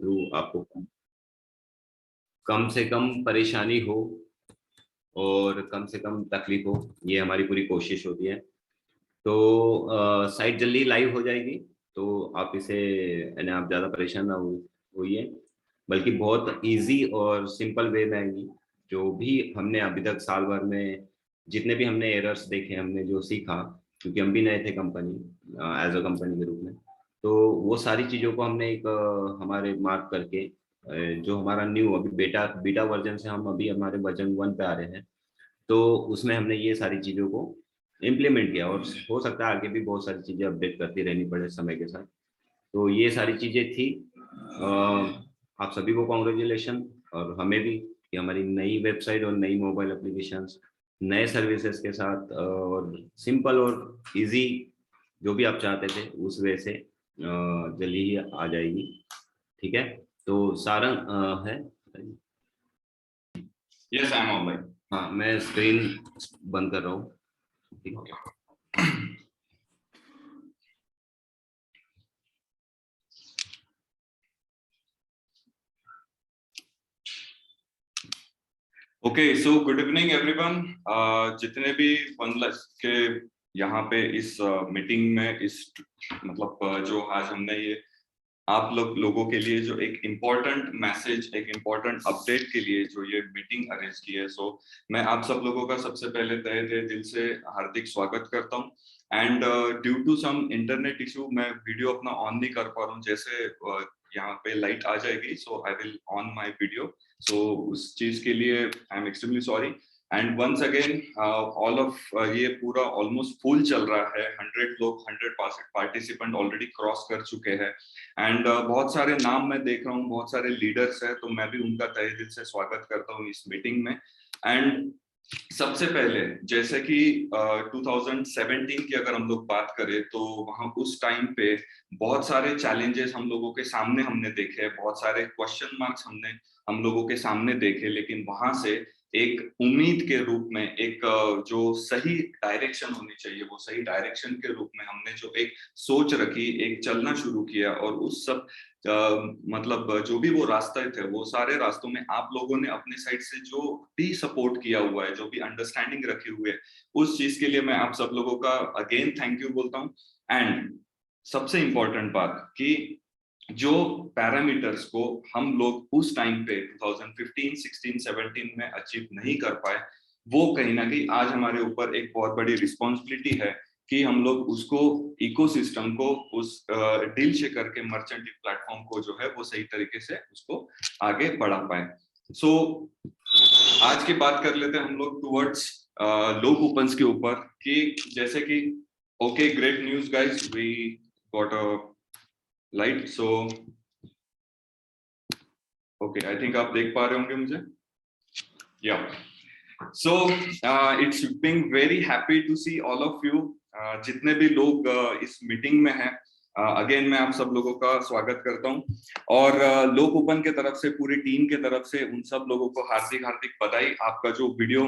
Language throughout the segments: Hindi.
थ्रू आपको कम से कम परेशानी हो और कम से कम तकलीफ हो, ये हमारी पूरी कोशिश होती है। तो साइट जल्दी लाइव हो जाएगी, तो आप इसे यानी आप ज़्यादा परेशान ना होइए, बल्कि बहुत इजी और सिंपल वे में आएंगी। जो भी हमने अभी तक साल भर में जितने भी हमने एरर्स देखे, हमने जो सीखा, क्योंकि हम भी नए थे कंपनी, एज अ कंपनी के रूप में, तो वो सारी चीज़ों को हमने एक हमारे मार्क करके जो हमारा न्यू अभी बेटा बीटा वर्जन से हम अभी हमारे वर्जन 1 पे आ रहे हैं, तो उसमें हमने ये सारी चीज़ों को इम्प्लीमेंट किया। और हो सकता है आगे भी बहुत सारी चीज़ें अपडेट करती रहनी पड़े समय के साथ। तो ये सारी चीज़ें थी। आप सभी को कॉन्ग्रेचुलेशन, और हमें भी, कि हमारी नई वेबसाइट और नई मोबाइल एप्लीकेशंस नए सर्विसेज के साथ और सिंपल और इजी जो भी आप चाहते थे उस वे से जल्दी ही आ जाएगी। ठीक है, तो सारंग है। Yes, I am online. हाँ, मैं स्क्रीन बंद कर रहा हूँ। ठीक है। Okay, so good evening everyone. जितने भी OnePlus के यहाँ पे इस मीटिंग में इस मतलब जो आज हमने ये आप लोगों के लिए जो एक इम्पोर्टेंट मैसेज, एक इम्पोर्टेंट अपडेट के लिए जो ये मीटिंग अरेंज की है, सो मैं आप सब लोगों का सबसे पहले तहे दिल से हार्दिक स्वागत करता हूँ। And due to some internet issue मैं वीडियो अपना ऑन नहीं कर पा रहा हूँ। जैसे यहाँ पे लाइट आ जाएगी, so I will on my video. So उस चीज के लिए I am extremely sorry. And once again all of ये पूरा ऑलमोस्ट फुल चल रहा है। 100 लोग, 100 पार्टिसिपेंट ऑलरेडी क्रॉस कर चुके हैं। एंड बहुत सारे नाम मैं देख रहा हूँ, बहुत सारे लीडर्स हैं, तो मैं भी उनका तहे दिल से स्वागत करता हूँ इस मीटिंग में। एंड सबसे पहले जैसे कि 2017 की अगर हम लोग बात करें, तो वहां उस टाइम पे बहुत सारे चैलेंजेस हम लोगों के सामने हमने देखे, बहुत सारे क्वेश्चन मार्क्स हम लोगों के सामने देखे, लेकिन वहां से एक उम्मीद के रूप में एक जो सही डायरेक्शन होनी चाहिए, वो सही डायरेक्शन के रूप में हमने जो एक सोच रखी, एक चलना शुरू किया। और उस सब मतलब जो भी वो रास्ते थे, वो सारे रास्तों में आप लोगों ने अपने साइड से जो भी सपोर्ट किया हुआ है, जो भी अंडरस्टैंडिंग रखे हुए है, उस चीज के लिए मैं आप सब लोगों का अगेन थैंक यू बोलता हूँ। एंड सबसे इम्पोर्टेंट बात कि जो पैरामीटर्स को हम लोग उस टाइम पे 2015, 16, 17 में अचीव नहीं कर पाए, वो कहीं ना कहीं आज हमारे ऊपर एक बहुत बड़ी रिस्पॉन्सिबिलिटी है कि हम लोग उसको इकोसिस्टम को उस डील शेकर के मर्चेंट प्लेटफॉर्म को जो है वो सही तरीके से उसको आगे बढ़ा पाए। सो आज की बात कर लेते हैं हम लोग टुवर्ड्स लो कूपन्स के ऊपर, कि जैसे कि okay, great news guys, we got a light. So okay, I think आप देख पा रहे होंगे मुझे। या so it's being very happy to see all of you. जितने भी लोग इस मीटिंग में हैं, अगेन मैं आप सब लोगों का स्वागत करता हूं। और लोक ओपन के तरफ से, पूरी टीम के तरफ से उन सब लोगों को हार्दिक हार्दिक बधाई। आपका जो वीडियो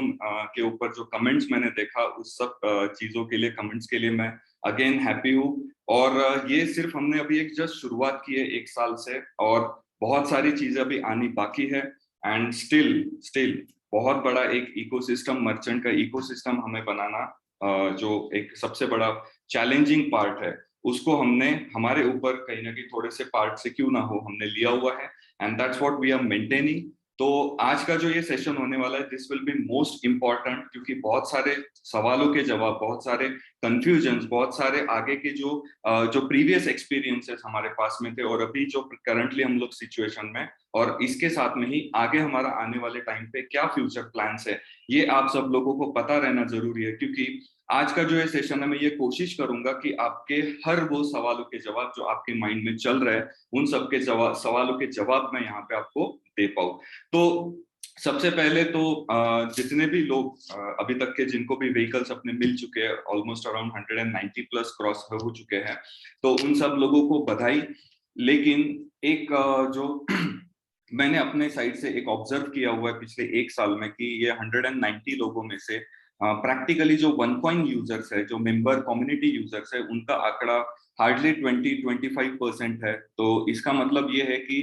के ऊपर जो कमेंट्स मैंने देखा, उस सब चीजों के लिए, कमेंट्स के लिए मैं अगेन हैप्पी हूँ। और ये सिर्फ हमने अभी एक जस्ट शुरुआत की है 1 साल से, और बहुत सारी चीजें अभी आनी बाकी है। एंड स्टिल बहुत बड़ा एक इकोसिस्टम, मर्चेंट का इकोसिस्टम हमें बनाना, जो एक सबसे बड़ा चैलेंजिंग पार्ट है, उसको हमने हमारे ऊपर कहीं ना कहीं थोड़े से पार्ट से क्यों ना हो हमने लिया हुआ है। And that's what we are maintaining. तो आज का जो ये सेशन होने वाला है, this will be most important, क्योंकि बहुत सारे सवालों के जवाब, बहुत सारे कंफ्यूजन्स, बहुत सारे आगे के जो प्रीवियस एक्सपीरियंसेस हमारे पास में थे, और अभी जो करंटली हम लोग सिचुएशन में, और इसके साथ में ही आगे हमारा आने वाले टाइम पे क्या फ्यूचर प्लान्स है, ये आप सब लोगों को पता रहना जरूरी है। क्योंकि आज का जो ये सेशन है, मैं ये कोशिश करूंगा कि आपके हर वो सवालों के जवाब जो आपके माइंड में चल रहे हैं, उन सब के सवालों के जवाब मैं यहाँ पे आपको दे पाऊँ। तो सबसे पहले तो जितने भी लोग अभी तक के जिनको भी व्हीकल्स अपने मिल चुके हैं, ऑलमोस्ट अराउंड 190 प्लस क्रॉस हो चुके हैं, तो उन सब लोगों को बधाई। लेकिन एक जो मैंने अपने साइड से एक ऑब्जर्व किया हुआ है पिछले 1 साल में, कि ये 190 लोगों में से प्रैक्टिकली जो वन कॉइन यूजर्स है, जो मेंबर कम्युनिटी यूजर्स है, उनका आंकड़ा हार्डली 20-25% है। तो इसका मतलब ये है कि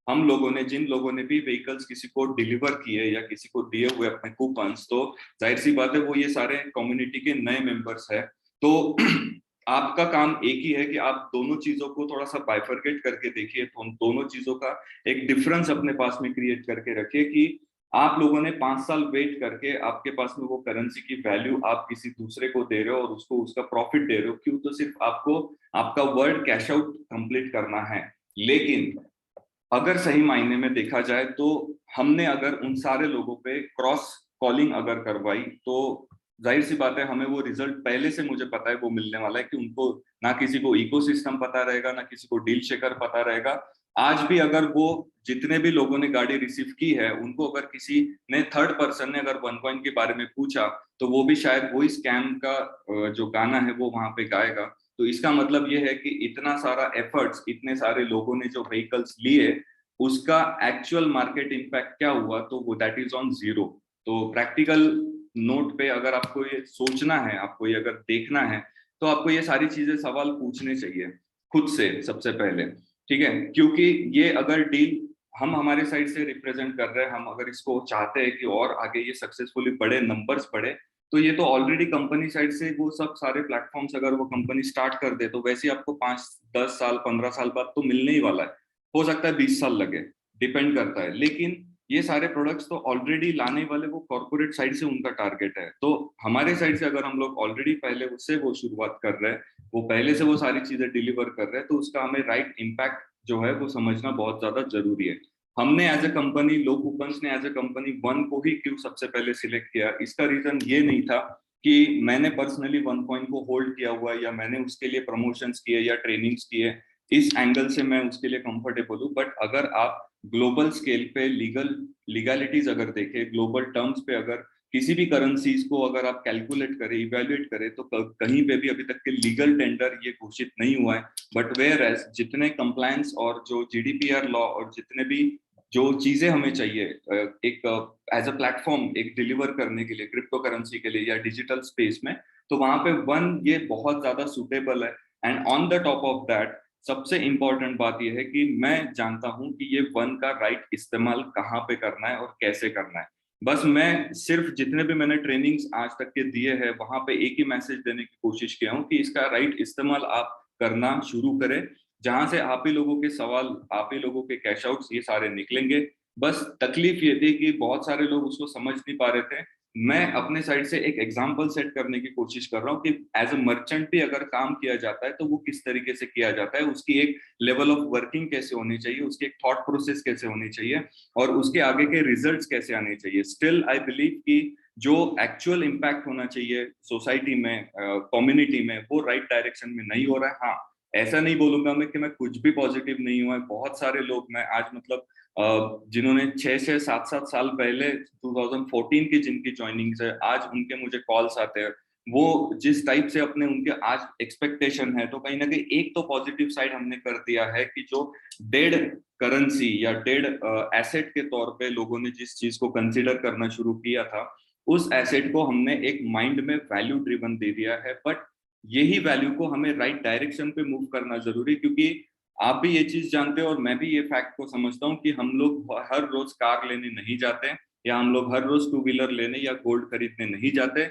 हम लोगों ने, जिन लोगों ने भी व्हीकल्स किसी को डिलीवर किए या किसी को दिए हुए अपने कूपन्स, तो जाहिर सी बात है वो ये सारे कम्युनिटी के नए मेंबर्स है। तो आपका काम एक ही है कि आप दोनों चीजों को थोड़ा सा बाइफरकेट करके देखिए, तो दोनों चीजों का एक डिफरेंस अपने पास में क्रिएट करके रखिए कि आप लोगों ने 5 साल वेट करके आपके पास में वो करेंसी की वैल्यू आप किसी दूसरे को दे रहे हो और उसको उसका प्रॉफिट दे रहे हो, क्यों? तो सिर्फ आपको आपका वर्ड कैश आउट कंप्लीट करना है। लेकिन अगर सही मायने में देखा जाए तो हमने अगर उन सारे लोगों पे क्रॉस कॉलिंग अगर करवाई, तो जाहिर सी बात है हमें वो रिजल्ट पहले से मुझे पता है वो मिलने वाला है कि उनको ना किसी को इकोसिस्टम पता रहेगा, ना किसी को डील शेकर पता रहेगा। आज भी अगर वो जितने भी लोगों ने गाड़ी रिसीव की है उनको अगर किसी ने थर्ड पर्सन ने अगर वन कॉइन के बारे में पूछा, तो वो भी शायद वही स्कैम का जो गाना है वो वहां पे गाएगा। तो इसका मतलब ये है कि इतना सारा एफर्ट्स, इतने सारे लोगों ने जो व्हीकल्स लिए, उसका एक्चुअल मार्केट इम्पैक्ट क्या हुआ, तो वो दैट इज ऑन जीरो। तो प्रैक्टिकल नोट पे अगर आपको ये सोचना है, आपको ये अगर देखना है, तो आपको ये सारी चीजें सवाल पूछने चाहिए खुद से सबसे पहले, ठीक है? क्योंकि ये अगर डील हम हमारे साइड से रिप्रेजेंट कर रहे हैं, हम अगर इसको चाहते हैं कि और आगे ये सक्सेसफुली बड़े नंबर्स बढ़े, तो ये तो ऑलरेडी कंपनी साइड से वो सब सारे प्लेटफॉर्म्स अगर वो कंपनी स्टार्ट कर दे, तो वैसे ही आपको 5-10 साल 15 साल बाद तो मिलने ही वाला है। हो सकता है 20 साल लगे, डिपेंड करता है। लेकिन ये सारे प्रोडक्ट्स तो ऑलरेडी लाने वाले वो कॉर्पोरेट साइड से उनका टारगेट है। तो हमारे साइड से अगर हम लोग ऑलरेडी पहले उससे वो शुरुआत कर रहे हैं, वो पहले से वो सारी चीजें डिलीवर कर रहे हैं, तो उसका हमें राइट इम्पैक्ट जो है वो समझना बहुत ज्यादा जरूरी है। हमने as a company, low coupons ने एज ए कंपनी वन को ही क्यों सबसे पहले सिलेक्ट किया, इसका रीजन ये नहीं था कि मैंने पर्सनली वन कॉइन को होल्ड किया हुआ है या मैंने उसके लिए प्रमोशंस किए या ट्रेनिंग्स किए, इस एंगल से मैं उसके लिए कंफर्टेबल हूँ। बट अगर आप ग्लोबल स्केल पे लीगलिटीज अगर देखें, ग्लोबल टर्म्स पे अगर किसी भी करेंसीज को अगर आप कैलकुलेट करें, इवेल्युएट करें, तो कहीं पे भी अभी तक के लीगल टेंडर ये घोषित नहीं हुआ है। बट वेयर एज जितने कंप्लायंस और जो जीडीपीआर लॉ और जितने भी जो चीजें हमें चाहिए एक एज अ प्लेटफॉर्म एक डिलीवर करने के लिए क्रिप्टो करेंसी के लिए या डिजिटल स्पेस में, तो वहां पे वन ये बहुत ज्यादा सुटेबल है। And on the top of that सबसे इंपॉर्टेंट बात यह है कि मैं जानता हूं कि ये वन का राइट इस्तेमाल कहाँ पे करना है और कैसे करना है। बस मैं सिर्फ जितने भी मैंने ट्रेनिंग्स आज तक के दिए हैं वहां पे एक ही मैसेज देने की कोशिश किया हूँ कि इसका राइट इस्तेमाल आप करना शुरू करें, जहां से आप ही लोगों के सवाल, आप ही लोगों के कैश आउट्स ये सारे निकलेंगे। बस तकलीफ ये थी कि बहुत सारे लोग उसको समझ नहीं पा रहे थे। मैं अपने साइड से एक एग्जांपल सेट करने की कोशिश कर रहा हूँ कि एज अ मर्चेंट भी अगर काम किया जाता है तो वो किस तरीके से किया जाता है, उसकी एक लेवल ऑफ वर्किंग कैसे होनी चाहिए, उसकी एक थॉट प्रोसेस कैसे होनी चाहिए और उसके आगे के रिजल्ट्स कैसे आने चाहिए। स्टिल आई बिलीव कि जो एक्चुअल इम्पैक्ट होना चाहिए सोसाइटी में, कम्युनिटी में, वो राइट डायरेक्शन में नहीं हो रहा है। हाँ, ऐसा नहीं बोलूंगा मैं कि मैं कुछ भी पॉजिटिव नहीं हुआ है। बहुत सारे लोग मैं आज मतलब जिन्होंने 6-7 साल पहले 2014 की जिनकी ज्वाइनिंग्स है, आज उनके मुझे कॉल्स आते हैं। वो जिस टाइप से अपने उनके आज एक्सपेक्टेशन है, तो कहीं ना कहीं एक तो पॉजिटिव साइड हमने कर दिया है कि जो डेड करेंसी या डेड एसेट के तौर पे लोगों ने जिस चीज को कंसिडर करना शुरू किया था, उस एसेट को हमने एक माइंड में वैल्यू ड्रिवन दे दिया है। बट यही वैल्यू को हमें राइट डायरेक्शन पे मूव करना जरूरी, क्योंकि आप भी ये चीज जानते हो और मैं भी ये फैक्ट को समझता हूँ कि हम लोग हर रोज कार लेने नहीं जाते या हम लोग हर रोज टू व्हीलर लेने या गोल्ड खरीदने नहीं जाते।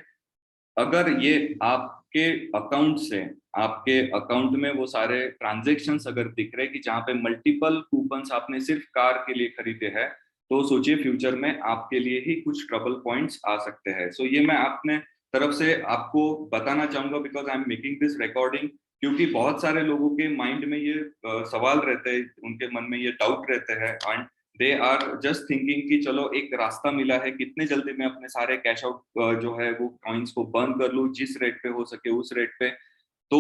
अगर ये आपके अकाउंट से, आपके अकाउंट में वो सारे ट्रांजेक्शन्स अगर दिख रहे कि जहाँ पे मल्टीपल कूपन्स आपने सिर्फ कार के लिए खरीदे हैं, तो सोचिए फ्यूचर में आपके लिए ही कुछ ट्रबल पॉइंट्स आ सकते हैं। सो ये मैं अपने तरफ से आपको बताना चाहूंगा because I am making this recording, क्योंकि बहुत सारे लोगों के माइंड में ये सवाल रहते हैं, उनके मन में ये डाउट रहते हैं and they are just thinking कि चलो एक रास्ता मिला है, कितने जल्दी मैं अपने सारे कैश आउट जो है वो कॉइन्स को बर्न कर लूं, जिस रेट पे हो सके उस रेट पे। तो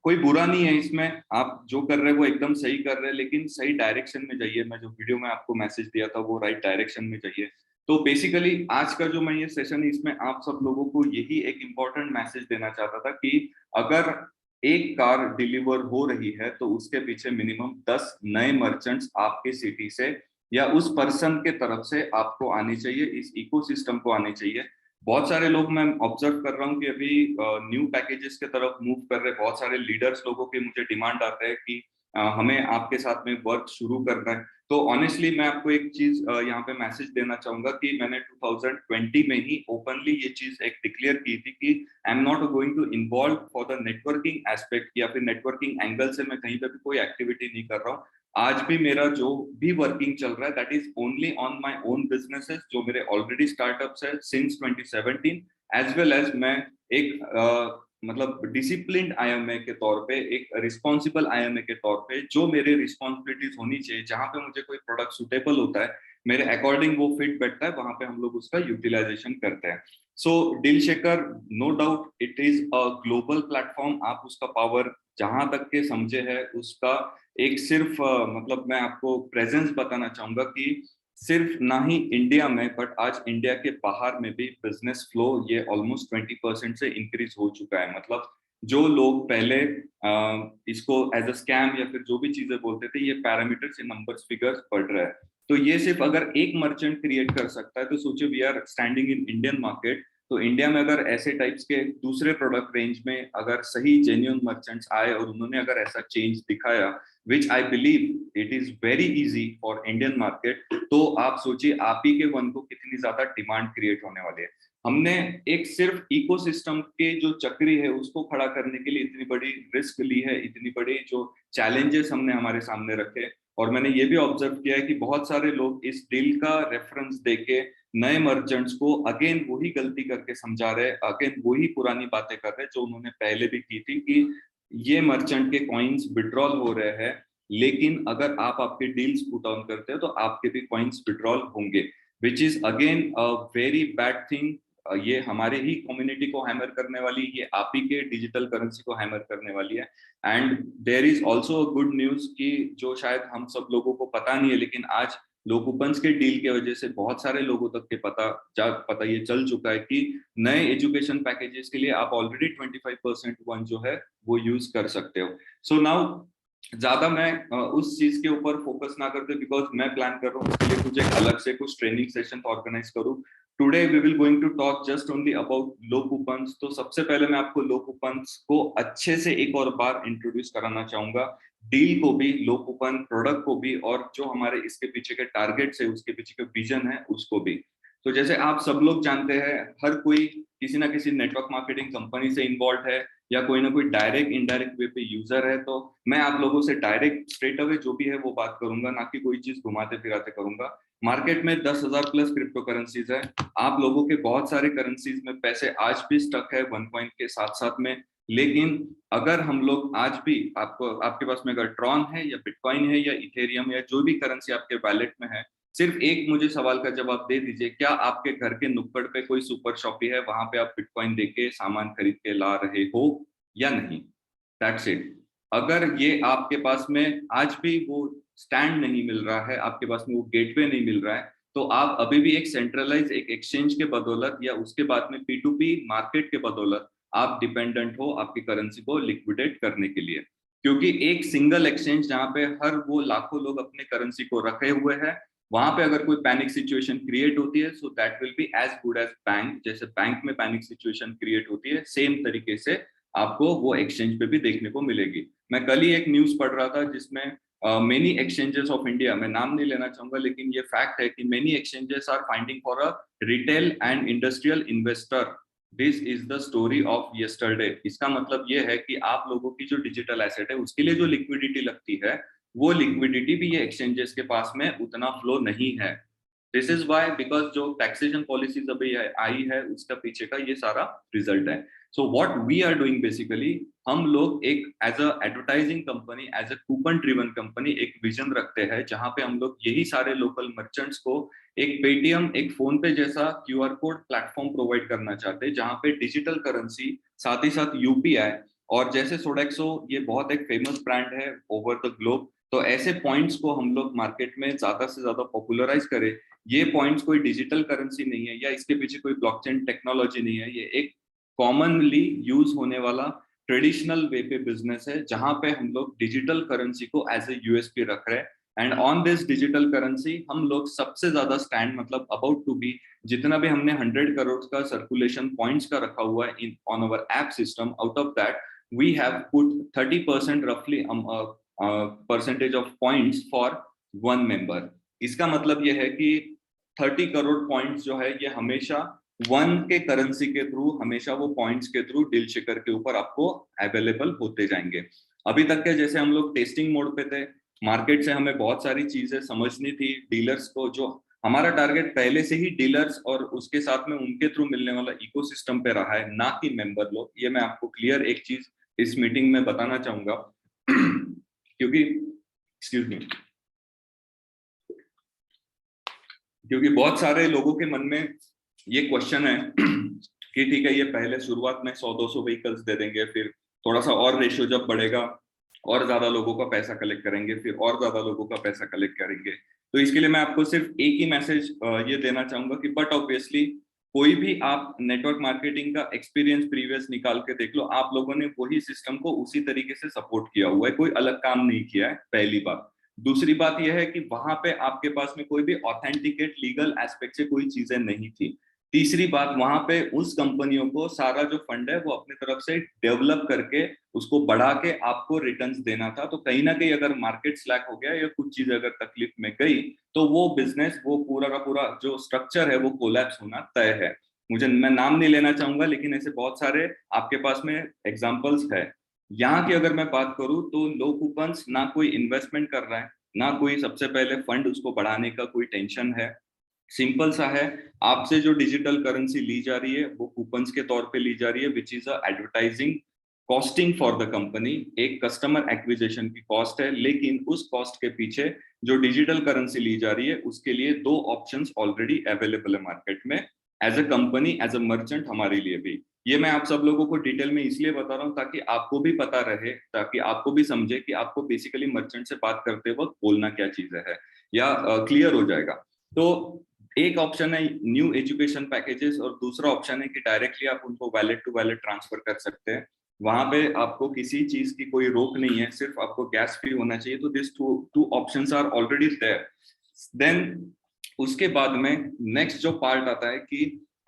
कोई बुरा नहीं है इसमें, आप जो कर रहे हैं वो एकदम सही कर रहे हैं, लेकिन सही डायरेक्शन में जाइए। मैं जो वीडियो में आपको मैसेज दिया था वो राइट डायरेक्शन में जाइए। तो बेसिकली आज का जो मैं ये सेशन है इसमें आप सब लोगों को यही एक इम्पोर्टेंट मैसेज देना चाहता था कि अगर एक कार डिलीवर हो रही है तो उसके पीछे मिनिमम 10 नए मर्चेंट्स आपके सिटी से या उस पर्सन के तरफ से आपको आनी चाहिए, इस इकोसिस्टम को आनी चाहिए। बहुत सारे लोग मैं ऑब्जर्व कर रहा हूँ कि अभी न्यू पैकेजेस के तरफ मूव कर रहे, बहुत सारे लीडर्स लोगों के मुझे डिमांड आते हैं कि हमें आपके साथ में वर्क शुरू करना है। तो ऑनेस्टली मैं आपको एक चीज यहाँ पे मैसेज देना चाहूंगा कि मैंने 2020 में ही ओपनली ये चीज एक डिक्लेयर की थी कि I am not going to involve for the networking aspect या फिर नेटवर्किंग एंगल से मैं कहीं पे भी कोई एक्टिविटी नहीं कर रहा हूँ। आज भी मेरा जो भी वर्किंग चल रहा है that is only on my own businesses जो मेरे ऑलरेडी स्टार्टअप्स है सिंस 2017, एज वेल एज मैं एक मतलब डिसिप्लिन्ड आईएमए के तौर पे, एक रिस्पॉन्सिबल आईएमए के तौर पे जो मेरे रिस्पॉन्सिबिलिटीज होनी चाहिए, जहां पे मुझे कोई प्रोडक्ट सुटेबल होता है मेरे अकॉर्डिंग वो फिट बैठता है, वहां पे हम लोग उसका यूटिलाइजेशन करते हैं। So DealShaker, no doubt it is a global platform. आप उसका पावर जहां तक के समझे है उसका एक सिर्फ मतलब मैं आपको प्रेजेंस बताना चाहूंगा कि सिर्फ ना ही इंडिया में बट आज इंडिया के बाहर में भी बिजनेस फ्लो ये ऑलमोस्ट 20% से इंक्रीज हो चुका है। मतलब जो लोग पहले इसको एज अ स्कैम या फिर जो भी चीजें बोलते थे, ये पैरामीटर्स, ये नंबर्स, फिगर्स बढ़ रहा है। तो ये सिर्फ अगर एक मर्चेंट क्रिएट कर सकता है तो सोचिए we are standing in Indian market. तो इंडिया में अगर ऐसे टाइप्स के दूसरे प्रोडक्ट रेंज में अगर सही जेन्युइन मर्चेंट्स आए और उन्होंने अगर ऐसा चेंज दिखाया, which I believe it is very easy for Indian market, तो आप सोचिए आप ही के वन को कितनी ज्यादा डिमांड क्रिएट होने वाली है। हमने एक सिर्फ इकोसिस्टम के जो चक्री है उसको खड़ा करने के लिए इतनी बड़ी रिस्क ली है, इतनी बड़ी जो चैलेंजेस हमने हमारे सामने रखे। और मैंने ये भी ऑब्जर्व किया है कि बहुत सारे लोग इस डील का रेफरेंस देके नए मर्चेंट्स को अगेन वही गलती करके समझा रहे, अगेन वही पुरानी बातें कर रहे जो उन्होंने पहले भी की थी कि ये मर्चेंट के कॉइन्स विड्रॉल हो रहे हैं, लेकिन अगर आप आपके डील्स पुट ऑन करते हो तो आपके भी कॉइन्स विड्रॉल होंगे, which is again a very bad thing. ये हमारे ही कम्युनिटी को हैमर करने वाली, ये आप ही के डिजिटल करेंसी को हैमर करने वाली है। And there is also good news कि जो शायद हम सब लोगों को पता नहीं है, लेकिन आज लोकूपन्स के डील के वजह से बहुत सारे लोगों तक के पता ये चल चुका है कि नए एजुकेशन पैकेजेस के लिए आप ऑलरेडी 25% वन जो है वो यूज कर सकते हो। सो नाउ ज्यादा मैं उस चीज के ऊपर फोकस ना करते, बिकॉज मैं प्लान कर रहा हूँ उसके लिए कुछ एक अलग से कुछ ट्रेनिंग सेशन ऑर्गेनाइज करूँ। Today we will going to talk just only about low coupons. तो सबसे पहले मैं आपको लो कूपन्स को अच्छे से एक और बार इंट्रोड्यूस कराना चाहूंगा, डील को भी, लो कूपन प्रोडक्ट को भी, और जो हमारे इसके पीछे के टारगेट्स है, उसके पीछे का विजन है, उसको भी। तो जैसे आप सब लोग जानते हैं, हर कोई किसी ना किसी नेटवर्क मार्केटिंग कंपनी से इन्वॉल्व है या कोई ना कोई डायरेक्ट इनडायरेक्ट वे पे यूजर है। तो मैं आप लोगों से डायरेक्ट स्ट्रेट अवे जो भी है वो बात करूंगा, ना कि कोई चीज घुमाते फिराते करूंगा। मार्केट में 10,000 प्लस क्रिप्टो करेंसीज है। आप लोगों के बहुत सारे करेंसीज में पैसे आज भी स्टक है वन कॉइन के साथ साथ में। लेकिन अगर हम लोग आज भी, आपको आपके पास में अगर ट्रॉन है या बिटकॉइन है या इथेरियम या जो भी करेंसी आपके वैलेट में है, सिर्फ एक मुझे सवाल का जवाब दे दीजिए, क्या आपके घर के नुक्कड़ पे कोई सुपर शॉपी है, वहां पे आप बिटकॉइन देके सामान खरीद के ला रहे हो या नहीं? That's it. अगर ये आपके पास में आज भी वो स्टैंड नहीं मिल रहा है, आपके पास में वो गेटवे नहीं मिल रहा है, तो आप अभी भी एक सेंट्रलाइज एक एक्सचेंज के बदौलत या उसके बाद में P2P मार्केट के बदौलत आप डिपेंडेंट हो आपकी करेंसी को लिक्विडेट करने के लिए। क्योंकि एक सिंगल एक्सचेंज जहां पे हर वो लाखों लोग अपने करेंसी को रखे हुए हैं, वहां पे अगर कोई पैनिक सिचुएशन क्रिएट होती है, so that will be as good as bank. जैसे बैंक में पैनिक सिचुएशन क्रिएट होती है, सेम तरीके से आपको वो एक्सचेंज पे भी देखने को मिलेगी। मैं कल ही एक न्यूज पढ़ रहा था जिसमें मेनी एक्सचेंजेस ऑफ इंडिया, मैं नाम नहीं लेना चाहूंगा लेकिन ये फैक्ट है कि many exchanges are finding for a retail and industrial investor. This is the story of yesterday. इसका मतलब ये है कि आप लोगों की जो डिजिटल एसेट है उसके लिए जो लिक्विडिटी लगती है, वो लिक्विडिटी भी ये एक्सचेंजेस के पास में उतना फ्लो नहीं है। दिस इज वाई, बिकॉज जो टैक्सेशन पॉलिसीज अभी आई है उसका पीछे का ये सारा रिजल्ट है। So what we are doing basically, हम लोग एक as a advertising company, as a coupon driven company एक विजन रखते हैं जहां पे हम लोग यही सारे लोकल मर्चेंट्स को एक पेटीएम, एक फोन पे जैसा क्यूआर कोड प्लेटफॉर्म प्रोवाइड करना चाहते हैं, जहां पे डिजिटल करेंसी साथ ही साथ यूपीआई, और जैसे सोडेक्सो ये बहुत एक फेमस ब्रांड है ओवर द ग्लोब, तो ऐसे पॉइंट्स को हम लोग मार्केट में ज्यादा से ज्यादा पॉपुलराइज करें। ये पॉइंट्स कोई डिजिटल करेंसी नहीं है या इसके पीछे कोई ब्लॉकचेन टेक्नोलॉजी नहीं है, ये एक कॉमनली यूज होने वाला ट्रेडिशनल वे पे बिजनेस है जहां पे हम लोग डिजिटल करेंसी को एज ए यूएसपी रख रहे हैं। And on this digital currency हम लोग सबसे ज्यादा स्टैंड, मतलब अबाउट टू बी, जितना भी हमने 100 करोड़ का सर्कुलेशन पॉइंट्स का रखा हुआ है in on our app system, out of that we have put 30% रफली percentage of points for 1 member. इसका मतलब ये है कि 30 करोड़ पॉइंट्स जो है ये हमेशा 1 के करेंसी के थ्रू, हमेशा वो पॉइंट्स के थ्रू डील शेकर के ऊपर आपको अवेलेबल होते जाएंगे। अभी तक के जैसे हम लोग टेस्टिंग मोड पे थे, मार्केट से हमें बहुत सारी चीजें समझनी थी, डीलर्स को, जो हमारा टारगेट पहले से ही डीलर्स और उसके साथ में उनके थ्रू मिलने वाला इकोसिस्टम पे रहा है, ना कि मेंबर लोग। ये मैं आपको क्लियर एक चीज इस मीटिंग में बताना चाहूंगा क्योंकि एक्सक्यूज मी, क्योंकि बहुत सारे लोगों के मन में ये क्वेश्चन है कि ठीक है, ये पहले शुरुआत में 100-200 व्हीकल्स दे देंगे, फिर थोड़ा सा और रेशियो जब बढ़ेगा और ज्यादा लोगों का पैसा कलेक्ट करेंगे, फिर और ज्यादा लोगों का पैसा कलेक्ट करेंगे। तो इसके लिए मैं आपको सिर्फ एक ही मैसेज ये देना चाहूंगा कि बट ऑब्वियसली कोई भी आप नेटवर्क मार्केटिंग का एक्सपीरियंस प्रीवियस निकाल के देख लो, आप लोगों ने वही सिस्टम को उसी तरीके से सपोर्ट किया हुआ है, कोई अलग काम नहीं किया है, पहली बात। दूसरी बात यह है कि वहां पे आपके पास में कोई भी ऑथेंटिकेट लीगल एस्पेक्ट से कोई चीजें नहीं थी। तीसरी बात, वहां पे उस कंपनियों को सारा जो फंड है वो अपनी तरफ से डेवलप करके उसको बढ़ा के आपको रिटर्न्स देना था। तो कहीं ना कहीं अगर मार्केट स्लैक हो गया या कुछ चीज अगर तकलीफ में गई तो वो बिजनेस, वो पूरा का पूरा जो स्ट्रक्चर है वो कोलैप्स होना तय है। मैं नाम नहीं लेना चाहूंगा, लेकिन ऐसे बहुत सारे आपके पास में एग्जाम्पल्स है। यहाँ की अगर मैं बात करूं तो लो कूपन्स, ना कोई इन्वेस्टमेंट कर रहा है, ना कोई सबसे पहले फंड उसको बढ़ाने का कोई टेंशन है। सिंपल सा है, आपसे जो डिजिटल करेंसी ली जा रही है वो कूपन्स के तौर पे ली जा रही है, which is a advertising costing for the company. एक कस्टमर एक्विजिशन की कॉस्ट है, लेकिन उस कॉस्ट के पीछे जो डिजिटल करेंसी ली जा रही है उसके लिए 2 ऑप्शंस ऑलरेडी अवेलेबल है मार्केट में, as a company, as a merchant, हमारे लिए भी। ये मैं आप सब लोगों को डिटेल में इसलिए बता रहा हूँ ताकि आपको भी पता रहे, ताकि आपको भी समझे कि आपको बेसिकली मर्चेंट से बात करते वक्त बोलना क्या चीजें है, या क्लियर हो जाएगा। तो एक ऑप्शन है न्यू एजुकेशन पैकेजेस, और दूसरा ऑप्शन है कि डायरेक्टली आप उनको वैलेट टू वैलेट ट्रांसफर कर सकते हैं। वहां पे आपको किसी चीज की कोई रोक नहीं है, सिर्फ आपको गैस फ्री होना चाहिए। तो this two options are already there. Then उसके बाद में नेक्स्ट जो पार्ट आता है कि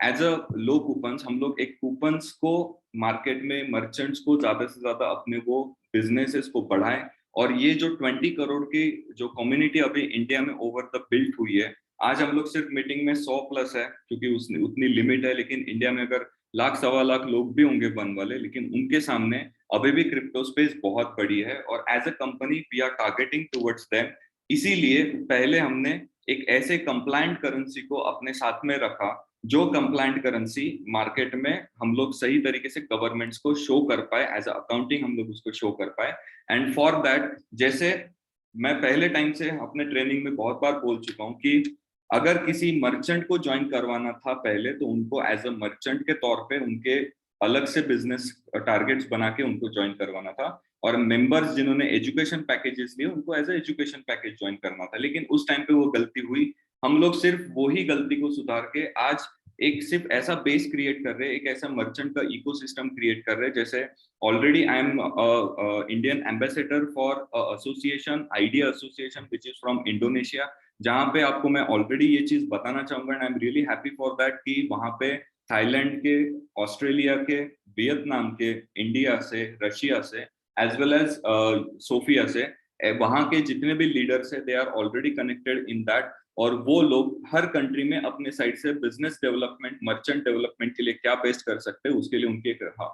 एज अ लो कूपन्स, हम लोग एक कूपन्स को मार्केट में मर्चेंट्स को ज्यादा से ज्यादा अपने वो बिजनेसेस को बढ़ाएं। और ये जो 20 करोड़ की जो कम्युनिटी अभी इंडिया में ओवर द बिल्ट हुई है, आज हम लोग सिर्फ मीटिंग में 100 प्लस है क्योंकि उसने उतनी लिमिट है, लेकिन इंडिया में अगर 1,00,000-1,25,00,000 लोग भी होंगे बन वाले, लेकिन उनके सामने अभी भी क्रिप्टो स्पेस बहुत बड़ी है, और as a company we are targeting towards them. इसीलिए पहले हमने एक ऐसे कंप्लायंट करेंसी को अपने साथ में रखा, जो कंप्लायंट करेंसी मार्केट में हम लोग सही तरीके से गवर्नमेंट्स को शो कर पाए, एज अ अकाउंटिंग हम लोग उसको शो कर पाए। एंड फॉर दैट, जैसे मैं पहले टाइम से अपने ट्रेनिंग में बहुत बार बोल चुका हूँ कि अगर किसी मर्चेंट को ज्वाइन करवाना था पहले, तो उनको एज अ मर्चेंट के तौर पे उनके अलग से बिजनेस टारगेट्स बना के उनको ज्वाइन करवाना था, और मेंबर्स जिन्होंने एजुकेशन पैकेजेस लिए उनको as a education package join करना था। लेकिन उस टाइम पे वो गलती हुई। हम लोग सिर्फ वही गलती को सुधार के आज एक सिर्फ ऐसा बेस क्रिएट कर रहे हैं, एक ऐसा मर्चेंट का इकोसिस्टम क्रिएट कर रहे हैं। जैसे already I am Indian ambassador for association, idea association, which is from Indonesia, जहां पे आपको मैं ऑलरेडी ये चीज बताना चाहूंगा, and I am really happy for that कि वहां पे थाईलैंड के, ऑस्ट्रेलिया के, वियतनाम के, इंडिया से, रशिया से, एज वेल एज सोफिया से, वहां के जितने भी लीडर्स है they are already connected in that. और वो लोग हर कंट्री में अपने साइड से बिजनेस डेवलपमेंट, मर्चेंट डेवलपमेंट के लिए क्या बेस्ट कर सकते हैं, उसके लिए उनकी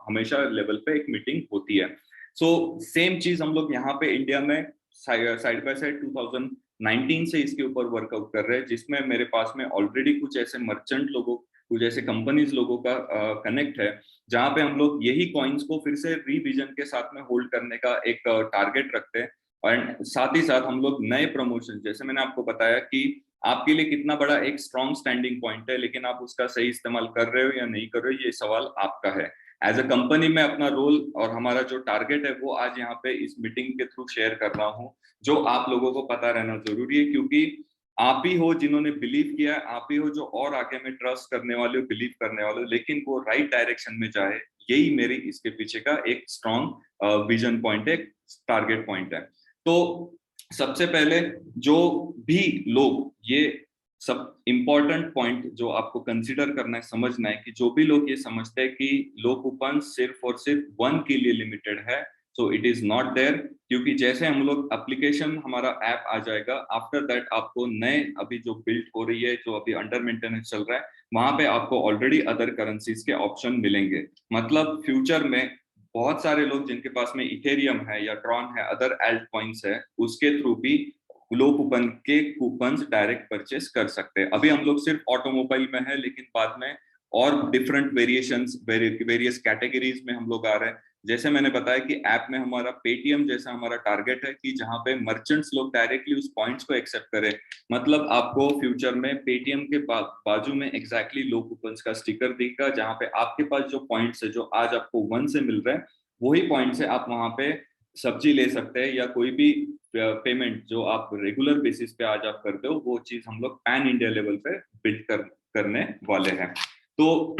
हमेशा लेवल पे एक मीटिंग होती है। सो सेम चीज हम लोग यहाँ पे इंडिया में साइड बाय साइड 2019 से इसके ऊपर वर्कआउट कर रहे हैं, जिसमें मेरे पास में ऑलरेडी कुछ ऐसे मर्चेंट लोगों, कुछ ऐसे कंपनीज लोगों का कनेक्ट है, जहां पे हम लोग यही कॉइन्स को फिर से रिविजन के साथ में होल्ड करने का एक टारगेट रखते हैं। और साथ ही साथ हम लोग नए प्रमोशन, जैसे मैंने आपको बताया कि आपके लिए कितना बड़ा एक स्ट्रॉन्ग स्टैंडिंग पॉइंट है, लेकिन आप उसका सही इस्तेमाल कर रहे हो या नहीं कर रहे हो, ये सवाल आपका है। एज अ कंपनी में अपना रोल और हमारा जो टारगेट है वो आज यहाँ पे इस मीटिंग के थ्रू शेयर कर रहा हूँ, जो आप लोगों को पता रहना जरूरी है, क्योंकि आप ही हो जिन्होंने बिलीव किया, आप ही हो जो और आगे में ट्रस्ट करने वाले हो, बिलीव करने वाले हो, लेकिन वो राइट डायरेक्शन में जाए, यही मेरी इसके पीछे का एक स्ट्रॉन्ग विजन पॉइंट है, टारगेट पॉइंट है। तो सबसे पहले जो भी लोग, ये सब इंपॉर्टेंट पॉइंट जो आपको कंसीडर करना है, समझना है कि जो भी लोग ये समझते हैं कि लो कूपन सिर्फ और सिर्फ 1 के लिए लिमिटेड है, so it is not there, क्योंकि जैसे हम लोग एप्लीकेशन हमारा ऐप आ जाएगा, आफ्टर दैट आपको नए अभी जो बिल्ड हो रही है, जो अभी अंडर मेंटेनेंस चल रहा है, वहां पे आपको ऑलरेडी अदर करेंसीज के ऑप्शन मिलेंगे। मतलब फ्यूचर में बहुत सारे लोग जिनके पास में इथेरियम है या ट्रॉन है, अदर एल्ट कॉइन्स है, उसके थ्रू भी लो कूपन के कूपन्स डायरेक्ट परचेस कर सकते हैं। अभी हम लोग सिर्फ ऑटोमोबाइल में है, लेकिन बाद में और डिफरेंट वेरिएशंस, वेरियस कैटेगरीज में हम लोग आ रहे हैं। जैसे मैंने बताया कि ऐप में हमारा पेटीएम जैसा हमारा टारगेट है कि जहां पे मर्चेंट्स लोग डायरेक्टली उस पॉइंट्स को एक्सेप्ट करें। मतलब आपको फ्यूचर में पेटीएम के बाजू में एग्जैक्टली लो कूपन्स का स्टिकर दिखेगा, जहां पे आपके पास जो पॉइंट्स है, जो आज आपको 1 से मिल रहा है, वही पॉइंट से आप वहां पे सब्जी ले सकते हैं, या कोई भी पेमेंट जो आप रेगुलर बेसिस पे आज आप करते हो, वो चीज हम लोग पैन इंडिया लेवल पे बिल्ड करने वाले हैं। तो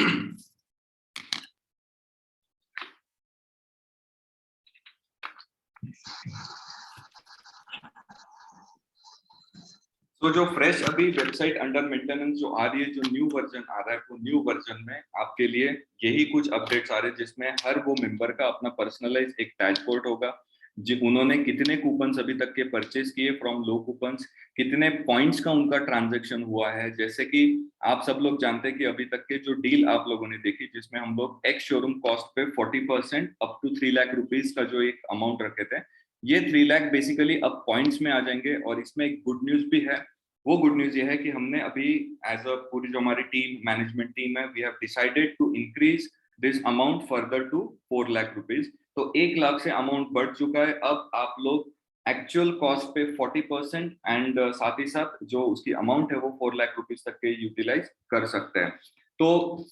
तो जो फ्रेश अभी वेबसाइट अंडर मेंटेनेंस जो आ रही है, जो न्यू वर्जन आ रहा है, वो न्यू वर्जन में आपके लिए यही कुछ अपडेट्स आ रहे हैं, जिसमें हर वो मेंबर का अपना पर्सनलाइज एक डैशबोर्ड होगा, जी उन्होंने कितने कूपन्स अभी तक के परचेज किए फ्रॉम लो कूपन्स, कितने पॉइंट्स का उनका ट्रांजैक्शन हुआ है। जैसे कि आप सब लोग जानते हैं कि अभी तक के जो डील आप लोगों ने देखी, जिसमें हम लोग एक्स शोरूम कॉस्ट पे 40% अप टू 3 लाख रुपीज का जो एक अमाउंट रखे थे, ये 3 लाख बेसिकली अब पॉइंट्स में आ जाएंगे। और इसमें एक गुड न्यूज भी है। वो गुड न्यूज ये है कि हमने अभी एज अ पूरी जो हमारी टीम, मैनेजमेंट टीम है, we have decided to increase this amount further to 4 lakh rupees. तो 1 लाख से अमाउंट बढ़ चुका है। अब आप लोग एक्चुअल कॉस्ट पे 40% एंड साथ ही साथ जो उसकी अमाउंट है वो 4 लाख रुपीज तक के यूटिलाइज कर सकते हैं। तो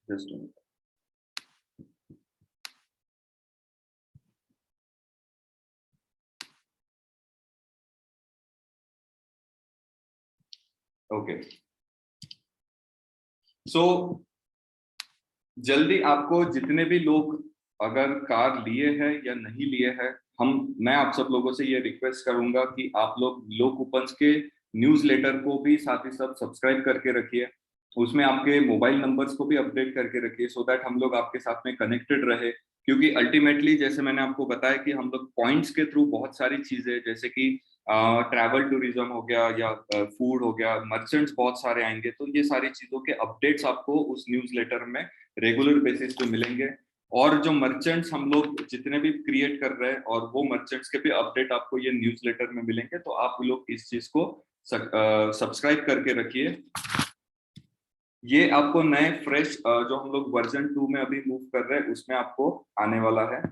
जस्ट ओके, सो जल्दी आपको जितने भी लोग अगर कार लिए हैं या नहीं लिए हैं, मैं आप सब लोगों से ये रिक्वेस्ट करूंगा कि आप लोग लो कूपन्स के न्यूज़लेटर को भी साथ ही साथ सब्सक्राइब करके रखिए। उसमें आपके मोबाइल नंबर्स को भी अपडेट करके रखिए, सो दैट हम लोग आपके साथ में कनेक्टेड रहे। क्योंकि अल्टीमेटली जैसे मैंने आपको बताया कि हम लोग पॉइंट्स के थ्रू बहुत सारी चीजें, जैसे कि ट्रैवल टूरिज्म हो गया या फूड हो गया, मर्चेंट्स बहुत सारे आएंगे, तो ये सारी चीजों के अपडेट्स आपको उस न्यूज़लेटर में रेगुलर बेसिस पे मिलेंगे। और जो मर्चेंट्स हम लोग जितने भी क्रिएट कर रहे हैं, और वो मर्चेंट्स के भी अपडेट आपको ये न्यूज़लेटर में मिलेंगे। तो आप लोग इस चीज को सब्सक्राइब करके रखिए। ये आपको नए फ्रेश जो हम लोग वर्जन 2 में अभी मूव कर रहे हैं, उसमें आपको आने वाला है।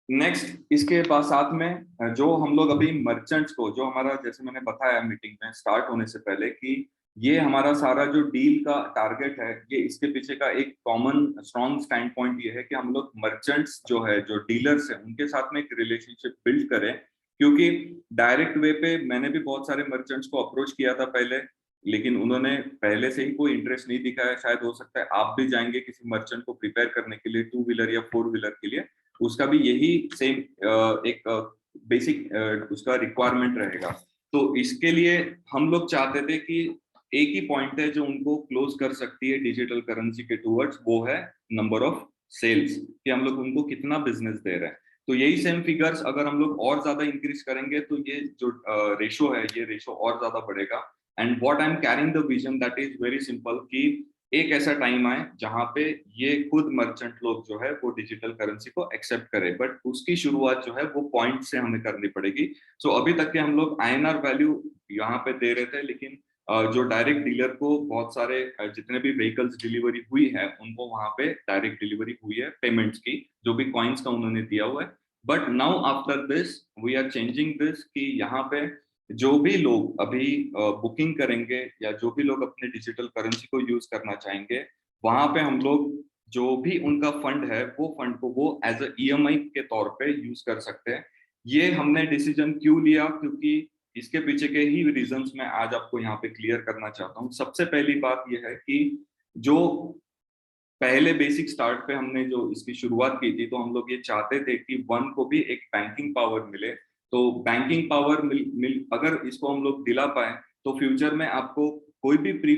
नेक्स्ट इसके बाद साथ में जो हम लोग अभी मर्चेंट्स को, जो हमारा जैसे मैंने बताया मीटिंग में स्टार्ट होने से पहले कि ये हमारा सारा जो डील का टारगेट है, ये इसके पीछे का एक कॉमन स्ट्रॉन्ग स्टैंड पॉइंट ये है कि हम लोग मर्चेंट्स जो है, जो डीलर्स है, उनके साथ में एक रिलेशनशिप बिल्ड करें। क्योंकि डायरेक्ट वे पे मैंने भी बहुत सारे मर्चेंट्स को अप्रोच किया था पहले, लेकिन उन्होंने पहले से ही कोई इंटरेस्ट नहीं दिखाया। शायद हो सकता है आप भी जाएंगे किसी मर्चेंट को प्रिपेयर करने के लिए 2 व्हीलर या 4 व्हीलर के लिए, उसका भी यही सेम एक बेसिक उसका रिक्वायरमेंट रहेगा। तो इसके लिए हम लोग चाहते थे कि एक ही पॉइंट है जो उनको क्लोज कर सकती है डिजिटल करेंसी के टूवर्ड्स, वो है नंबर ऑफ सेल्स, कि हम लोग उनको कितना बिजनेस दे रहे हैं। तो यही सेम फिगर्स अगर हम लोग और ज्यादा इंक्रीज करेंगे, तो ये जो रेशो है, ये रेशो और ज्यादा बढ़ेगा। And what I am carrying the vision that is very simple, कि एक ऐसा टाइम आए जहां पे ये खुद मर्चेंट लोग जो है वो डिजिटल करेंसी को एक्सेप्ट करें, बट उसकी शुरुआत जो है वो पॉइंट से हमें करनी पड़ेगी। सो अभी तक के हम लोग आईएनआर वैल्यू यहाँ पे दे रहे थे, लेकिन जो डायरेक्ट डीलर को बहुत सारे जितने भी व्हीकल्स डिलीवरी हुई है, उनको वहां पे डायरेक्ट डिलीवरी हुई है पेमेंट्स की, जो भी कॉइन्स का उन्होंने दिया हुआ है। But now after this we are changing this, कि यहाँ पे जो भी लोग अभी बुकिंग करेंगे या जो भी लोग अपने डिजिटल करेंसी को यूज करना चाहेंगे, वहां पे हम लोग जो भी उनका फंड है, वो फंड को वो एज अ ईएमआई के तौर पे यूज कर सकते हैं। ये हमने डिसीजन क्यों लिया, क्योंकि इसके पीछे के ही रीजंस मैं आज आपको यहाँ पे क्लियर करना चाहता हूँ। सबसे पहली बात यह है कि जो पहले बेसिक स्टार्ट पे हमने जो इसकी शुरुआत की थी, तो हम लोग ये चाहते थे कि वन को भी एक बैंकिंग पावर मिले। तो बैंकिंग पावर अगर इसको हम लोग दिला पाए, तो फ्यूचर में आपको कोई भी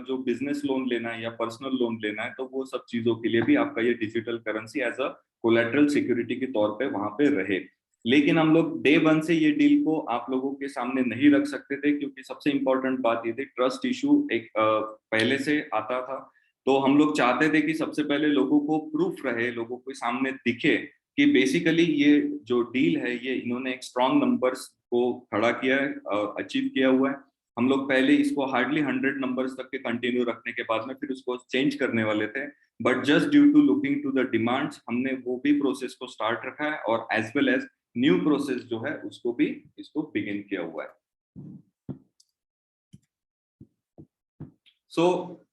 जो बिजनेस लोन लेना है या पर्सनल लोन लेना है, तो वो सब चीजों के लिए भी आपका ये digital currency as a collateral security के तौर पे वहां पे रहे। लेकिन हम लोग डे वन से ये डील को आप लोगों के सामने नहीं रख सकते थे, क्योंकि सबसे इंपॉर्टेंट बात ये थी, ट्रस्ट इशू एक पहले से आता था। तो हम लोग चाहते थे कि सबसे पहले लोगों को प्रूफ रहे, लोगों के सामने दिखे कि बेसिकली ये जो डील है ये इन्होंने एक स्ट्रॉन्ग नंबर्स को खड़ा किया है, अचीव किया हुआ है। हम लोग पहले इसको हार्डली 100 नंबर्स तक के कंटिन्यू रखने के बाद में फिर उसको चेंज करने वाले थे, but just due to looking to the demands हमने वो भी प्रोसेस को स्टार्ट रखा है, और as well as new process जो है उसको भी इसको बिगिन किया हुआ है। सो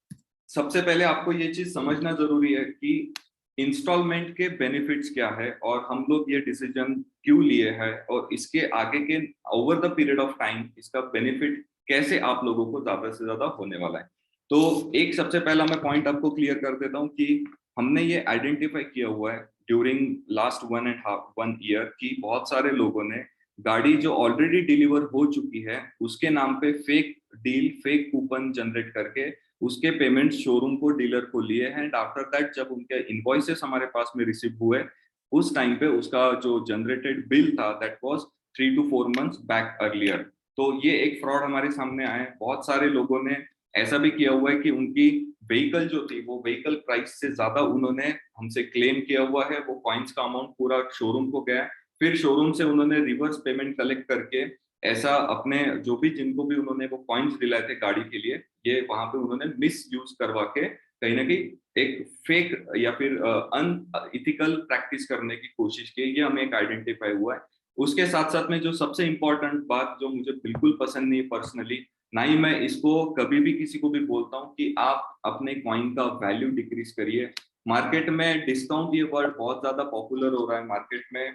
सबसे पहले आपको ये चीज समझना जरूरी है कि इंस्टॉलमेंट के बेनिफिट्स क्या है, और हम लोग ये डिसीजन क्यों लिए हैं, और इसके आगे के over the period of time इसका बेनिफिट कैसे आप लोगों को ज्यादा से ज्यादा होने वाला है। तो एक सबसे पहला मैं पॉइंट आपको क्लियर कर देता हूँ कि हमने ये आइडेंटिफाई किया हुआ है ड्यूरिंग लास्ट 1.5 ईयर की बहुत सारे लोगों ने गाड़ी जो ऑलरेडी डिलीवर हो चुकी है उसके नाम पे fake deal, fake coupon generate करके उसके पेमेंट शोरूम को, डीलर को लिए हैं, एंड आफ्टर दैट जब उनके इनवॉइसेस हमारे पास में रिसीव हुए उस टाइम पे उसका जो जनरेटेड बिल था that was 3 to 4 months back earlier. तो ये एक फ्रॉड हमारे सामने आया है। बहुत सारे लोगों ने ऐसा भी किया हुआ है कि उनकी व्हीकल जो थी वो व्हीकल प्राइस से ज्यादा उन्होंने हमसे क्लेम किया हुआ है, वो कॉइन्स का अमाउंट पूरा शोरूम को गया है, फिर शोरूम से उन्होंने रिवर्स पेमेंट कलेक्ट करके ऐसा अपने जो भी जिनको भी उन्होंने वो कॉइन्स दिलाए थे गाड़ी के लिए, ये वहां पे उन्होंने मिस यूज करवा के कहीं ना कहीं एक फेक या फिर अनइथिकल प्रैक्टिस करने की कोशिश की। ये हमें एक आइडेंटिफाई हुआ है। उसके साथ साथ में जो सबसे इंपॉर्टेंट बात जो मुझे बिल्कुल पसंद नहीं पर्सनली, ना ही मैं इसको कभी भी किसी को भी बोलता हूँ कि आप अपने कॉइन का वैल्यू डिक्रीज करिए। मार्केट में डिस्काउंट ये वर्ड बहुत ज्यादा पॉपुलर हो रहा है मार्केट में।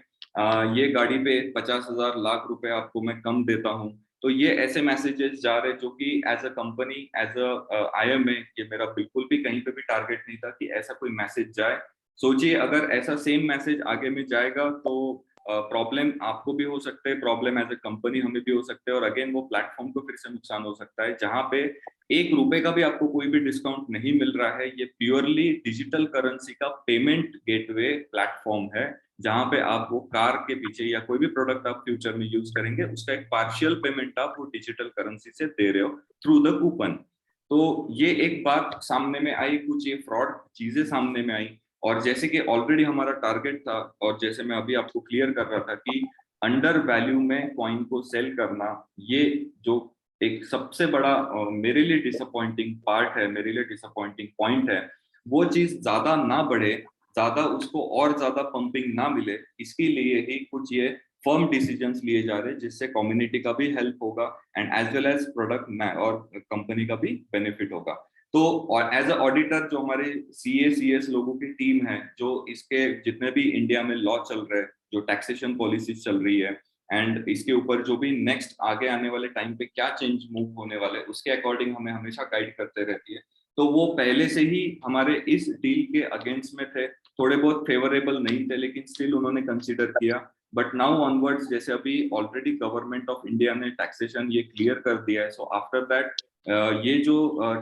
ये गाड़ी पे 50,000 लाख रुपए आपको मैं कम देता हूँ, तो ये ऐसे मैसेजेस जा रहे जो कि as a company, as a IMA, ये मेरा बिल्कुल भी कहीं पे भी टारगेट नहीं था कि ऐसा कोई मैसेज जाए। सोचिए अगर ऐसा सेम मैसेज आगे में जाएगा तो प्रॉब्लम आपको भी हो सकता है, प्रॉब्लम एज अ कंपनी हमें भी हो सकता है, और अगेन वो प्लेटफॉर्म को फिर से नुकसान हो सकता है। जहां पे 1 रुपए का भी आपको कोई भी डिस्काउंट नहीं मिल रहा है, ये प्योरली डिजिटल करेंसी का पेमेंट गेटवे प्लेटफॉर्म है, जहां पे आप वो कार के पीछे या कोई भी प्रोडक्ट आप फ्यूचर में यूज करेंगे उसका एक पार्शियल पेमेंट आप वो डिजिटल करेंसी से दे रहे हो थ्रू द कूपन। तो ये एक बात सामने में आई, कुछ ये फ्रॉड चीजें सामने में आई, और जैसे कि ऑलरेडी हमारा टारगेट था, और जैसे मैं अभी आपको क्लियर कर रहा था कि अंडर वैल्यू में कॉइन को सेल करना, ये जो एक सबसे बड़ा मेरे लिए डिसअपॉइंटिंग पार्ट है, मेरे लिए डिसअपॉइंटिंग पॉइंट है, वो चीज ज्यादा ना बढ़े, ज्यादा उसको और ज्यादा पंपिंग ना मिले, इसके लिए ही कुछ ये फर्म डिसीजंस लिए जा रहे हैं जिससे कम्युनिटी का भी हेल्प होगा and as well as product और कंपनी का भी बेनिफिट होगा। तो और एज अ ऑडिटर जो हमारे CS लोगों की टीम है, जो इसके जितने भी इंडिया में लॉ चल रहे हैं, जो टैक्सेशन पॉलिसीज चल रही है, एंड इसके ऊपर जो भी नेक्स्ट आगे आने वाले टाइम पे क्या चेंज मूव होने वाले, उसके अकॉर्डिंग हमें हमेशा गाइड करते रहती है। तो वो पहले से ही हमारे इस डील के अगेंस्ट में थे, थोड़े बहुत फेवरेबल नहीं थे, लेकिन स्टिल उन्होंने कंसीडर किया। बट नाउ ऑनवर्ड्स, जैसे अभी ऑलरेडी गवर्नमेंट ऑफ इंडिया ने टैक्सेशन ये क्लियर कर दिया है, सो आफ्टर दैट ये जो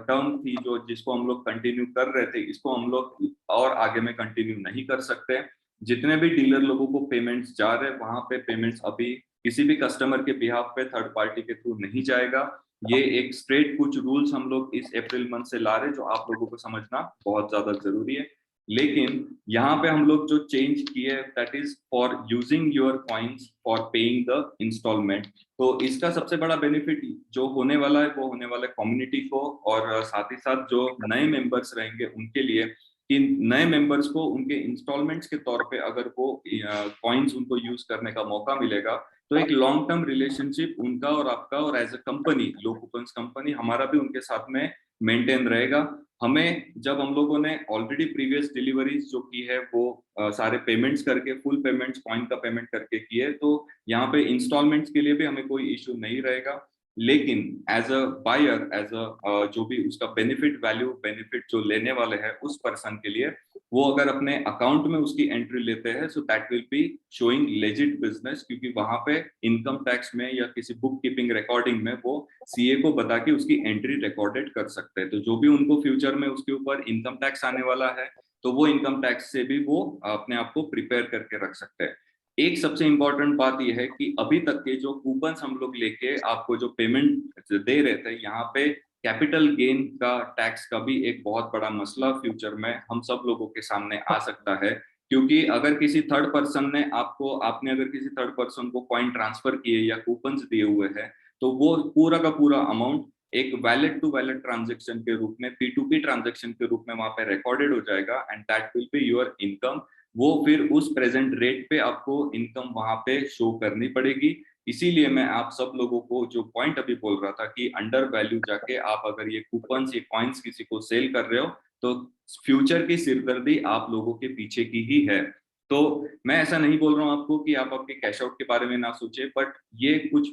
टर्म थी जो जिसको हम लोग कंटिन्यू कर रहे थे, इसको हम लोग और आगे में कंटिन्यू नहीं कर सकते। जितने भी डीलर लोगों को पेमेंट्स जा रहे हैं वहां पे पेमेंट्स अभी किसी भी कस्टमर के बिहाफ पे थर्ड पार्टी के थ्रू नहीं जाएगा। ये एक स्ट्रेट कुछ रूल्स हम लोग इस अप्रैल मंथ से ला रहे हैं जो आप लोगों को समझना बहुत ज्यादा जरूरी है। लेकिन यहाँ पे हम लोग जो चेंज किए that is for using your coins for paying the instalment. तो इसका सबसे बड़ा बेनिफिट जो होने वाला है वो होने वाला है कम्युनिटी को, और साथ ही साथ जो नए मेंबर्स रहेंगे उनके लिए, कि नए मेंबर्स को उनके इंस्टॉलमेंट्स के तौर पे अगर वो कॉइन्स उनको यूज करने का मौका मिलेगा, तो एक लॉन्ग टर्म रिलेशनशिप उनका और आपका, और as a company, low coupons company, हमारा भी उनके साथ में मेंटेन रहेगा। हमें जब हम लोगों ने ऑलरेडी प्रीवियस डिलीवरीज जो की है वो सारे पेमेंट्स करके, फुल पेमेंट्स कॉइन का पेमेंट करके किए, तो यहाँ पे इंस्टॉलमेंट्स के लिए भी हमें कोई इशू नहीं रहेगा। लेकिन as a buyer, as a जो भी उसका बेनिफिट वैल्यू बेनिफिट जो लेने वाले हैं उस पर्सन के लिए वो अगर अपने अकाउंट में उसकी एंट्री लेते हैं, सो that will be showing legit business, क्योंकि वहां पे इनकम टैक्स में या किसी बुक कीपिंग रिकॉर्डिंग में वो सीए को बता के उसकी एंट्री रिकॉर्डेड कर सकते हैं। तो जो भी उनको फ्यूचर में उसके ऊपर इनकम टैक्स आने वाला है, तो वो इनकम टैक्स से भी वो अपने आप को प्रिपेयर करके रख सकते हैं। एक सबसे इंपॉर्टेंट बात यह है कि अभी तक के जो कूपन्स हम लोग लेके आपको जो पेमेंट दे रहे थे, यहाँ पे कैपिटल गेन का टैक्स का भी एक बहुत बड़ा मसला फ्यूचर में हम सब लोगों के सामने आ सकता है। क्योंकि अगर किसी थर्ड पर्सन ने आपने अगर किसी थर्ड पर्सन को कॉइन ट्रांसफर किए या कूपन्स दिए हुए हैं, तो वो पूरा का पूरा अमाउंट एक वैलिड टू वैलिड ट्रांजेक्शन के रूप में, P2P ट्रांजेक्शन के रूप में वहां पे रिकॉर्डेड हो जाएगा, and that will be your income. वो फिर उस प्रेजेंट रेट पे आपको इनकम वहां पे शो करनी पड़ेगी। इसीलिए मैं आप सब लोगों को जो पॉइंट अभी बोल रहा था कि अंडर वैल्यू जाके आप अगर ये कूपन्स ये कॉइन्स किसी को सेल कर रहे हो, तो फ्यूचर की सिरदर्दी आप लोगों के पीछे की ही है। तो मैं ऐसा नहीं बोल रहा हूँ आपको कि आप आपके कैश आउट के बारे में ना सोचे, बट ये कुछ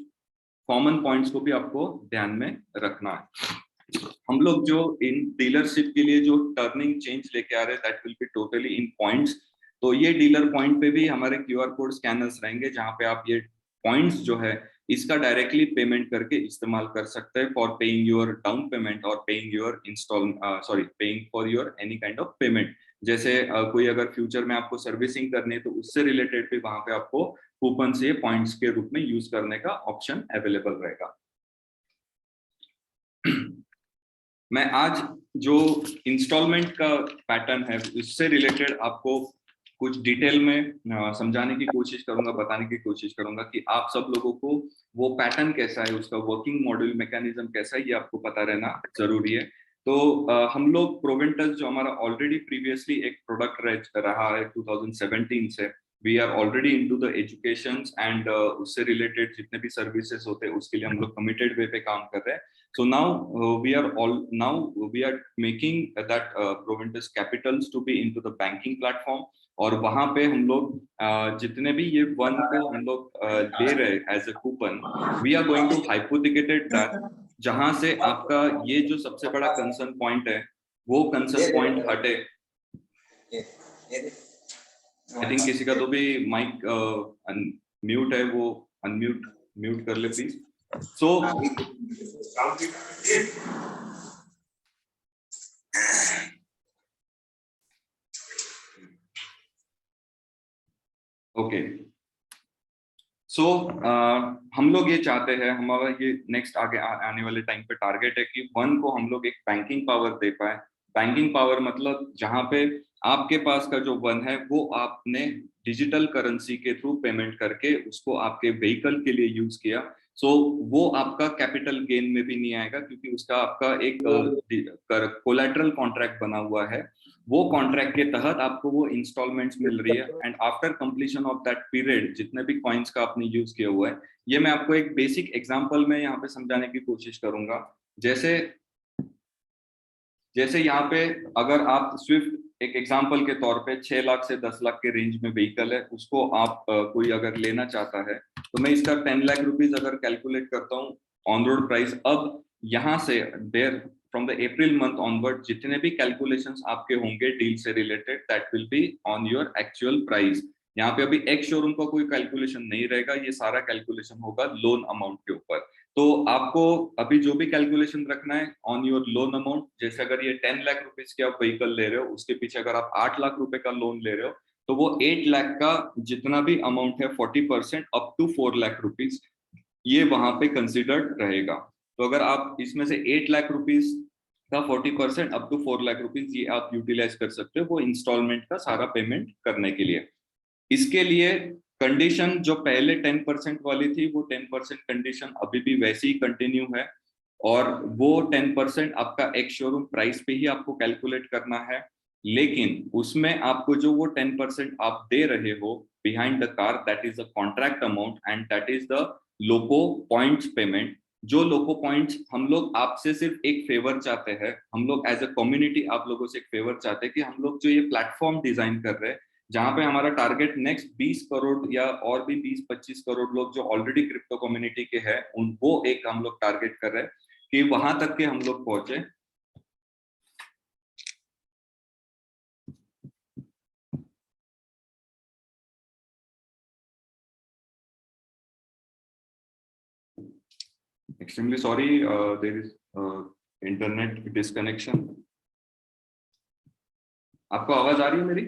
कॉमन पॉइंट्स को भी आपको ध्यान में रखना है। हम लोग जो इन डीलरशिप के लिए जो टर्निंग चेंज लेके आ रहे हैं, that will be totally in points. तो ये डीलर पॉइंट पे भी हमारे क्यूआर कोड स्कैनर्स रहेंगे, जहां पे आप ये पॉइंट्स जो है इसका डायरेक्टली पेमेंट करके इस्तेमाल कर सकते हैं for paying your down payment और paying your paying for your any kind of payment. जैसे कोई अगर फ्यूचर में आपको सर्विसिंग करनी है, तो उससे रिलेटेड भी वहां पे आपको कूपन से पॉइंट्स के रूप में यूज करने का ऑप्शन अवेलेबल रहेगा। मैं आज जो इंस्टॉलमेंट का पैटर्न है उससे रिलेटेड आपको कुछ डिटेल में समझाने की कोशिश करूंगा, बताने की कोशिश करूंगा कि आप सब लोगों को वो पैटर्न कैसा है, उसका वर्किंग मॉडल मैकेनिज्म कैसा है, ये आपको पता रहना जरूरी है। तो हम लोग प्रोवेंटस जो हमारा ऑलरेडी प्रीवियसली एक प्रोडक्ट रहा है 2017 से, we are already into the education and उससे रिलेटेड जितने भी सर्विसेज होते हैं उसके लिए हम लोग कमिटेड वे पे काम कर रहे हैं। So now we are making that Proventus Capitals to be into the banking platform, और वहां पे हम लोग जितने भी ये वन को हम लोग ले रहे as a coupon, we are going to hypothecated that, जहां से आपका ये जो सबसे बड़ा कंसर्न पॉइंट है वो कंसर्न पॉइंट हटे। आई थिंक किसी का तो भी माइक म्यूट है, वो म्यूट कर ले प्लीज। सो ओके, सो हम लोग ये चाहते हैं, हमारा ये नेक्स्ट आने वाले टाइम पे टारगेट है कि वन को हम लोग एक बैंकिंग पावर दे पाए। बैंकिंग पावर मतलब जहां पे आपके पास का जो वन है वो आपने डिजिटल करेंसी के थ्रू पेमेंट करके उसको आपके व्हीकल के लिए यूज किया, सो वो आपका कैपिटल गेन में भी नहीं आएगा, क्योंकि उसका आपका एक कोलैटरल कॉन्ट्रैक्ट बना हुआ है। वो कॉन्ट्रैक्ट के तहत आपको वो इंस्टॉलमेंट्स मिल रही है, and after completion of that period जितने भी कॉइन्स का आपने यूज किया हुआ है, ये मैं आपको एक बेसिक एग्जांपल में यहाँ पे समझाने की कोशिश करूंगा। जैसे यहाँ पे अगर आप स्विफ्ट एक एग्जांपल के तौर पे 6 लाख से 10 लाख के रेंज में व्हीकल है, उसको आप कोई अगर लेना चाहता है, तो मैं इसका 10 लाख रुपीज अगर कैलकुलेट करता हूँ ऑन रोड प्राइस, अब यहाँ से there from the April month onward जितने भी कैलकुलेशंस आपके होंगे डील से related, that will be on your actual price. यहाँ पे अभी एक्स शोरूम का कोई कैलकुलेशन नहीं रहेगा, ये सारा कैलकुलेशन होगा लोन अमाउंट के ऊपर। तो आपको अभी जो भी कैलकुलेशन रखना है ऑन योर लोन अमाउंट, जैसे अगर ये 10 लाख रुपीज के आप व्हीकल ले रहे हो, उसके पीछे अगर आप 8 लाख रुपए का लोन ले रहे हो, तो वो 8 लाख का जितना भी अमाउंट है 40% अप टू 4 लाख रुपीज ये वहां पे कंसिडर्ड रहेगा। तो अगर आप इसमें से 8 लाख रुपीज का 40% अप टू 4 लाख रुपीज ये आप यूटिलाइज कर सकते हो वो इंस्टॉलमेंट का सारा पेमेंट करने के लिए। इसके लिए कंडीशन जो पहले 10% वाली थी, वो 10% कंडीशन अभी भी वैसी ही कंटिन्यू है, और वो 10% आपका एक्स शोरूम प्राइस पे ही आपको कैलकुलेट करना है। लेकिन उसमें आपको जो वो 10% आप दे रहे हो behind the car, that is the contract amount and that is the loco points payment. जो लोको पॉइंट्स हम लोग आपसे सिर्फ एक फेवर चाहते हैं, हम लोग एज अ कम्युनिटी आप लोगों से एक फेवर चाहते हैं कि हम लोग जो ये प्लेटफॉर्म डिजाइन कर रहे हैं, जहां पे हमारा टारगेट नेक्स्ट 20 करोड़ या और भी 20-25 करोड़ लोग जो ऑलरेडी क्रिप्टो कम्युनिटी के हैं, उनको एक हम लोग टारगेट कर रहे हैं कि वहां तक के हम लोग पहुंचे। extremely sorry, there is internet disconnection. आपको आवाज आ रही है मेरी?